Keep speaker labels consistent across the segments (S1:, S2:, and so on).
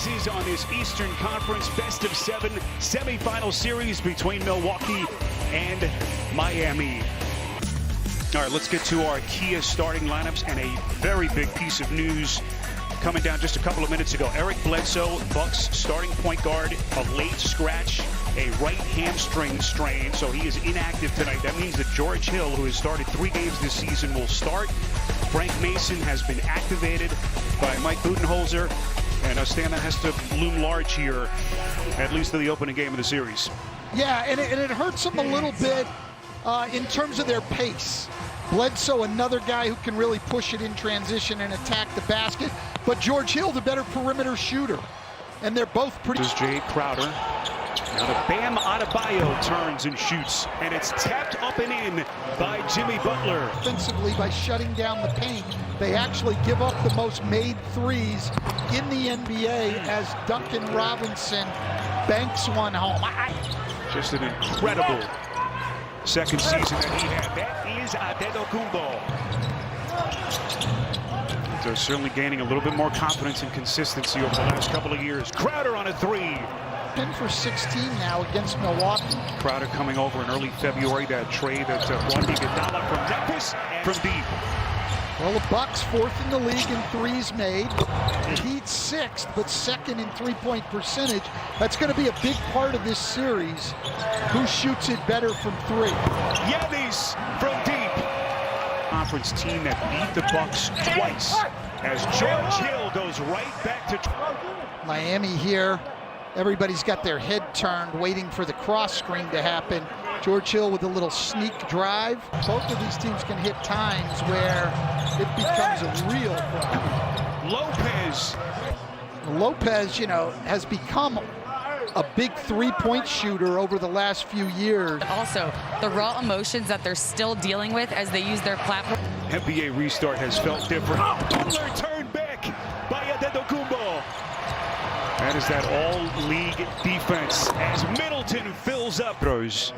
S1: prizes on this Eastern Conference best-of-7 semifinal series between Milwaukee and Miami. All right, let's get to our Kia starting lineups, and a very big piece of news coming down just a couple of minutes ago. Eric Bledsoe, Bucks starting point guard, a late scratch, a right hamstring strain, so he is inactive tonight. That means that George Hill, who has started 3 games this season, will start. Frank Mason has been activated by Mike Budenholzer, and a stand that has to loom large here, at least to the opening game of the series.
S2: Yeah, and it hurts them a little bit in terms of their pace. Bledsoe, another guy who can really push it in transition and attack the basket, but George Hill, the better perimeter shooter, and they're both pretty.
S1: This is Jay Crowder. Now the Bam Adebayo turns and shoots, and it's tapped up and in by Jimmy Butler.
S2: Offensively, by shutting down the paint, they actually give up the most made threes in the NBA as Duncan Robinson banks one home.
S1: Just an incredible second season that he had. That is Antetokounmpo. They're certainly gaining a little bit more confidence and consistency over the last couple of years. Crowder on a 3.
S2: 10 for 16 now against Milwaukee.
S1: Crowder coming over in early February, that trade that brought Iguodala from Memphis from deep.
S2: Well, the Bucks 4th in the league in threes made. The Heat 6th, but 2nd in three-point percentage. That's going to be a big part of this series. Who shoots it better from 3?
S1: Giannis from deep. Conference team that beat the Bucks twice as George Hill goes right back to
S2: Miami here. Everybody's got their head turned, waiting for the cross screen to happen. George Hill with a little sneak drive. Both of these teams can hit times where it becomes a real problem. Lopez, you know, has become a big three-point shooter over the last few years.
S3: Also, the raw emotions that they're still dealing with as they use their platform.
S1: NBA restart has felt different. Butler turned back by Antetokounmpo. That is that all-league defense as Middleton fills up throws.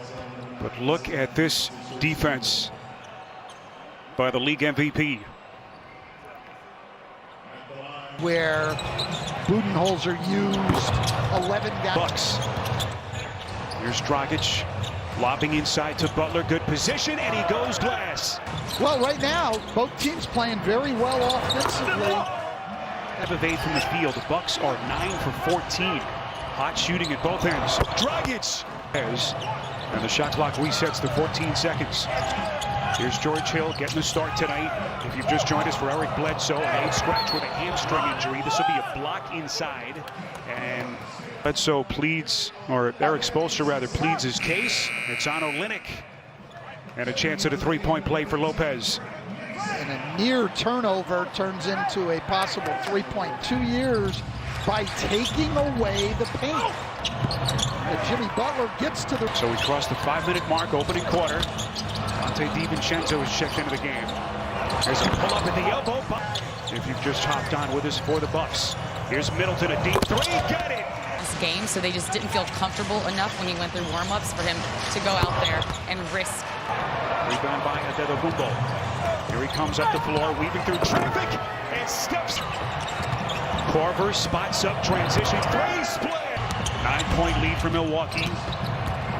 S1: But look at this defense by the league MVP.
S2: Where Budenholzer used 11 guys.
S1: Bucks. Here's Dragic lobbing inside to Butler. Good position, and he goes glass.
S2: Well, right now, both teams playing very well offensively.
S1: 5 of 8 from the field. The Bucks are 9 for 14. Hot shooting at both ends. Dragic. And the shot clock resets to 14 seconds. Here's George Hill getting the start tonight. If you've just joined us, for Eric Bledsoe, a late scratch with a hamstring injury. This will be a block inside. And Bledsoe pleads, or Eric Spoelstra rather, pleads his case. It's on Olynyk. And a chance at a three-point play for Lopez.
S2: And a near turnover turns into a possible 3.2 years by taking away the paint. And Jimmy Butler gets to the...
S1: So we crossed the 5-minute mark, opening quarter. Dante DiVincenzo is checked into the game. There's a pull up at the elbow. If you've just hopped on with us for the Bucks, here's Middleton, a deep 3, got it!
S3: This game, so they just didn't feel comfortable enough when he went through warm-ups for him to go out there and risk.
S1: Rebound by Antetokounmpo. Here he comes up the floor, weaving through traffic, and steps. Korver spots up, transition, 3, split! 9-point lead for Milwaukee.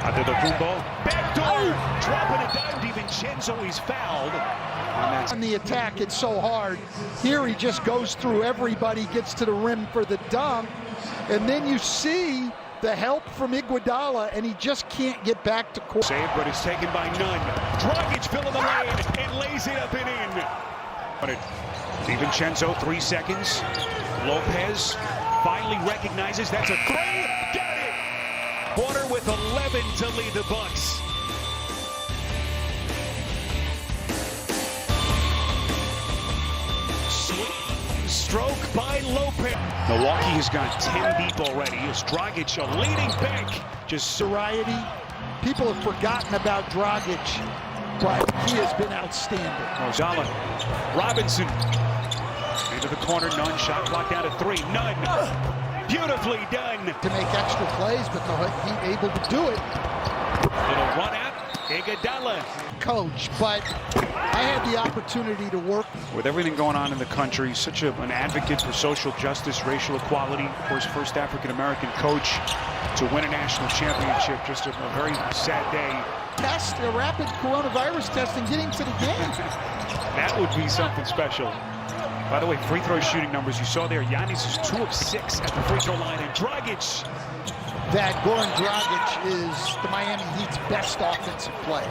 S1: Antetokounmpo, backdoor, dropping a dime. DiVincenzo, he's fouled.
S2: On the attack, it's so hard. Here he just goes through everybody, gets to the rim for the dunk, and then you see the help from Iguodala, and he just can't get back to court.
S1: Save, but it's taken by none. Dragic filling the lane and lays it up and in. DiVincenzo, 3 seconds. Lopez finally recognizes that's a 3. Got it! Porter with 11 to lead the Bucks. Stroke by Lopez. Milwaukee has gone 10 deep already. It's Dragic, a leading bank. Just
S2: variety. People have forgotten about Dragic, but he has been outstanding.
S1: Ozala, Robinson, into the corner, none. Shot clock down to 3, none. Beautifully done.
S2: To make extra plays, but the Heat able to do it.
S1: Little run out, Iguodala.
S2: Coach, but I had the opportunity to work.
S1: With everything going on in the country, such an advocate for social justice, racial equality, of course, first African-American coach to win a national championship. Just a very sad day.
S2: Test, a rapid coronavirus test, and getting to the game.
S1: That would be something special. By the way, free throw shooting numbers you saw there. Giannis is 2 of 6 at the free throw line, and Dragic.
S2: That Goran Dragic is the Miami Heat's best offensive player.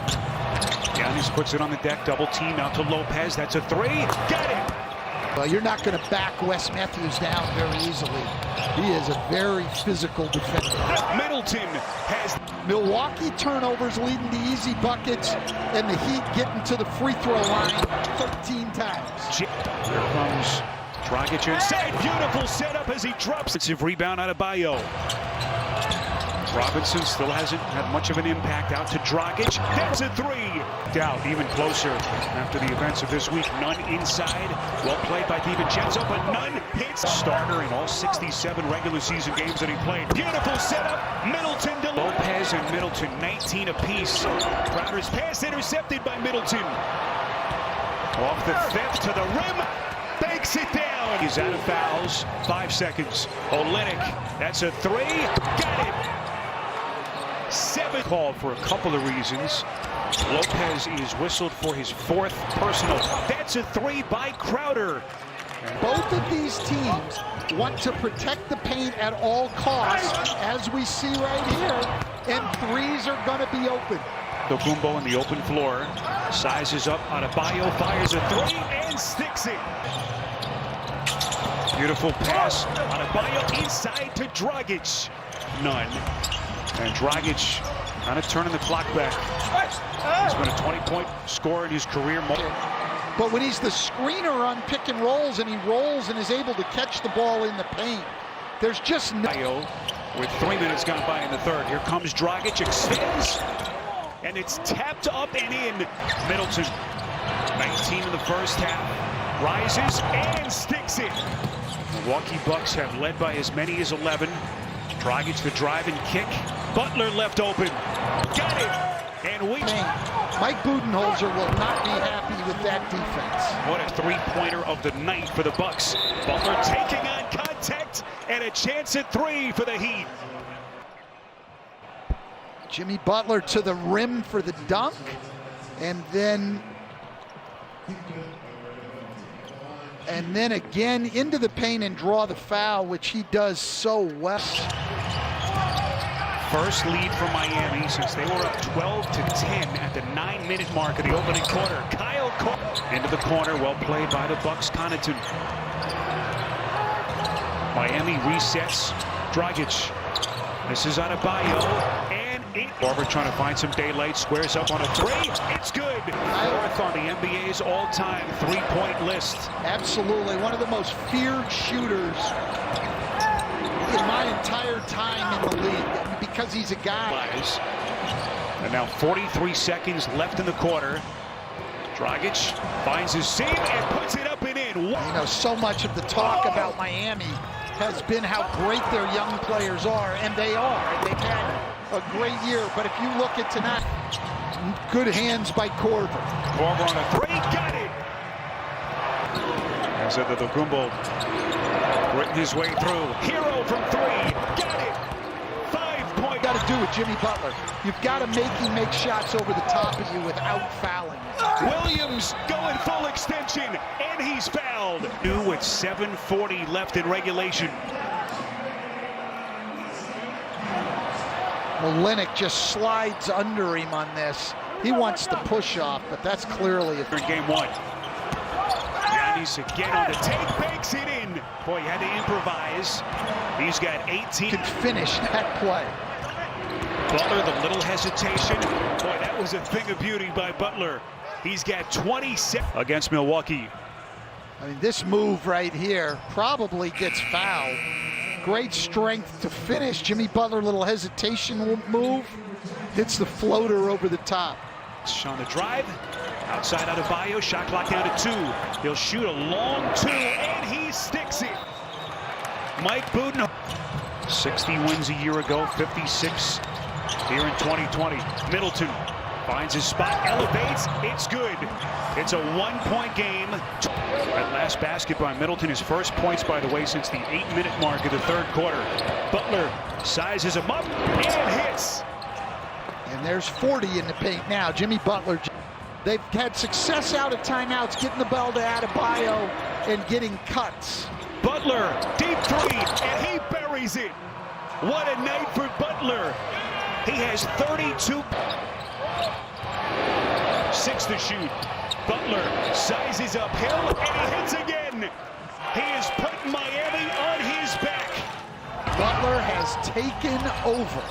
S1: Giannis puts it on the deck, double team out to Lopez. That's a 3. Got it.
S2: Well, you're not going to back Wes Matthews down very easily. He is a very physical defender.
S1: Middleton has
S2: Milwaukee turnovers leading to easy buckets, and the Heat getting to the free throw line 13 times.
S1: Here comes Dragic inside. Beautiful setup as he drops. It's a rebound out of Bayo. Robinson still hasn't had much of an impact. Out to Dragic. That's a 3. Out even closer after the events of this week. None inside. Well played by DiVincenzo, but none hits. Starter in all 67 regular season games that he played. Beautiful setup. Middleton to Lopez and Middleton, 19 apiece. Crowder's pass intercepted by Middleton. Off the fifth to the rim. Banks it down. He's out of fouls. 5 seconds. Olynyk. That's a 3. Got it. 7 called for a couple of reasons. Lopez is whistled for his 4th personal. That's a 3 by Crowder.
S2: Both of these teams want to protect the paint at all costs, as we see right here, and threes are going to be open.
S1: Documbo in the open floor, sizes up on a Bayo, fires a 3 and sticks it. Beautiful pass on a Bayo inside to Dragic. None. And Dragic kind of turning the clock back. He's been a 20-point scorer in his career.
S2: But when he's the screener on pick and rolls, and he rolls and is able to catch the ball in the paint, there's just no...
S1: Bayo with 3 minutes gone by in the third. Here comes Dragic, extends, and it's tapped up and in. Middleton, 19 in the first half, rises and sticks it. Milwaukee Bucks have led by as many as 11. Dragic the drive and kick. Butler left open. Got it. And we...
S2: Mike Budenholzer will not be happy with that defense.
S1: What a 3-pointer of the night for the Bucks. Butler taking on contact and a chance at 3 for the Heat.
S2: Jimmy Butler to the rim for the dunk, and then again into the paint and draw the foul, which he does so well.
S1: First lead for Miami since they were up 12-10 at the 9-minute mark of the opening quarter. Kyle into the corner, well played by the Bucks. Connaughton. Miami resets. Dragic. This is out of Bayo, and Barber trying to find some daylight, squares up on a 3. It's good. 4th on the NBA's all-time 3-point list.
S2: Absolutely, one of the most feared shooters in my entire time in the league, because he's a guy.
S1: And now 43 seconds left in the quarter. Dragic finds his seam and puts it up and in.
S2: You know, so much of the talk about Miami has been how great their young players are, and they are. They've had a great year, but if you look at tonight, good hands by Korver.
S1: Korver on a 3, got it. I said that the Documbo written his way through. Hero from 3, got it. 5 points.
S2: Got to do with Jimmy Butler. You've got to make him make shots over the top of you without fouling.
S1: Williams going full extension, and he's fouled. New with 7:40 left in regulation.
S2: Olynyk just slides under him on this. He wants the push off, but that's clearly a...
S1: In game 1. Giannis again on the take, banks it in. Boy, he had to improvise. He's got 18.
S2: Can finish that play.
S1: Butler, the little hesitation. Boy, that was a thing of beauty by Butler. He's got 27 against Milwaukee.
S2: I mean, this move right here probably gets fouled. Great strength to finish. Jimmy Butler, little hesitation move. Hits the floater over the top.
S1: On the drive. Outside out of Bayo. Shot clock down to 2. He'll shoot a long 2, and he sticks it. Mike Budenholzer. 60 wins a year ago, 56 here in 2020. Middleton Finds his spot, elevates, it's good. It's a 1-point game. That last basket by Middleton, his first points, by the way, since the 8-minute mark of the third quarter. Butler sizes him up and hits.
S2: And there's 40 in the paint now. Jimmy Butler. They've had success out of timeouts, getting the ball to Adebayo and getting cuts.
S1: Butler, deep three, and he buries it. What a night for Butler. He has 32. 6 to shoot. Butler sizes uphill, and he hits again. He is putting Miami on his back.
S2: Butler has taken over.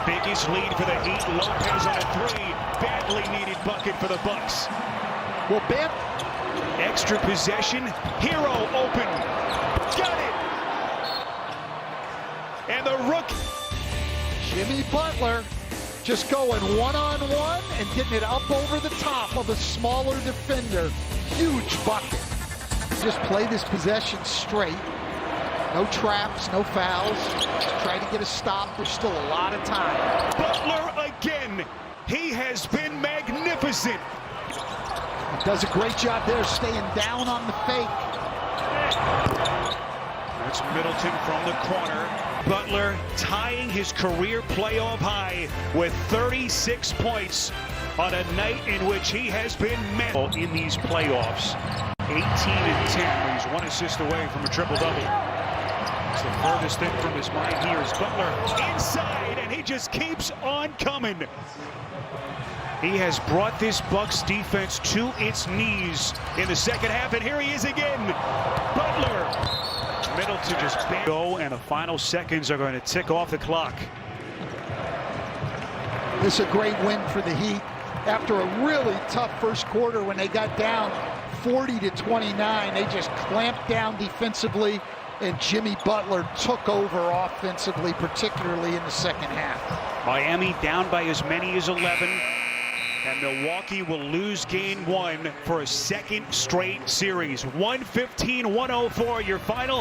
S1: Biggest lead for the Heat. Lopez on a 3. Badly needed bucket for the Bucks.
S2: Well, Bam.
S1: Extra possession. Hero open. Got it. And the rookie.
S2: Jimmy Butler just going one-on-one and getting it up over the top of a smaller defender. Huge bucket. Just play this possession straight. No traps, no fouls. Just try to get a stop. There's still a lot of time.
S1: Butler again. He has been magnificent.
S2: He does a great job there staying down on the fake.
S1: That's Middleton from the corner. Butler tying his career playoff high with 36 points on a night in which he has been in these playoffs. 18 and 10. He's 1 assist away from a triple-double. It's the furthest thing from his mind here is Butler inside, and he just keeps on coming. He has brought this Bucks defense to its knees in the second half, and here he is again. Butler. Middleton just go, and the final seconds are going to tick off the clock.
S2: This is a great win for the Heat after a really tough first quarter when they got down 40-29. They just clamped down defensively, and Jimmy Butler took over offensively, particularly in the second half.
S1: Miami down by as many as 11, and Milwaukee will lose game 1 for a second straight series. 115-104 your final.